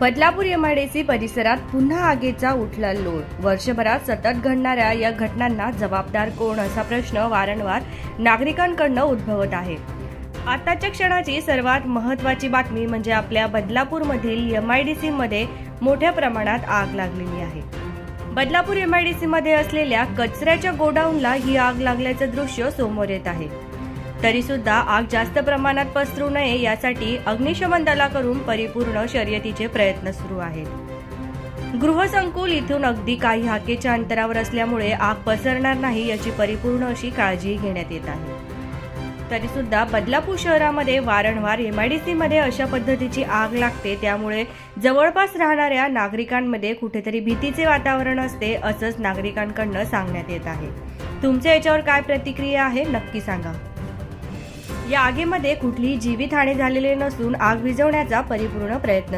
Badlapur MIDC परिसरात पुन्हा आगीचा उठला लोळ। वर्षभरात सतत घडणाऱ्या या घटनांना जबाबदार कोण असा प्रश्न वारंवार नागरिकांकडून उद्भवत आहे। आताच्या क्षणाची सर्वात महत्त्वाची बातमी म्हणजे आपल्या बदलापूरमधील एमआयडीसी मध्ये मोठ्या प्रमाणात आग लागलेली आहे। बदलापूर एमआयडीसी मध्ये असलेल्या कचऱ्याच्या गोडाऊनला ही आग लागल्याचं दृश्य समोर येत आहे। तरी सुद्धा आग जास्त प्रमाणात पसरू नये यासाठी अग्निशमन दलाकडून परिपूर्ण शर्यतीचे प्रयत्न सुरू आहेत। गृहसंकुल इथून अगदी काही हाकेच्या अंतरावर असल्यामुळे आग पसरणार नाही याची परिपूर्ण अशी काळजी घेण्यात येत आहे। तरी सुद्धा बदलापूर शहरामध्ये वारंवार एमआयडीसी मध्ये अशा पद्धतीची आग लागते, त्यामुळे जवळपास राहणाऱ्या नागरिकांमध्ये कुठेतरी भीतीचे वातावरण असते असंच नागरिकांकडून सांगण्यात येत आहे। तुमच्या याच्यावर काय प्रतिक्रिया आहे नक्की सांगा। या आगीमध्ये कुठलीही जीवितहानी झालेली नसून आग विझवण्याचा परिपूर्ण प्रयत्न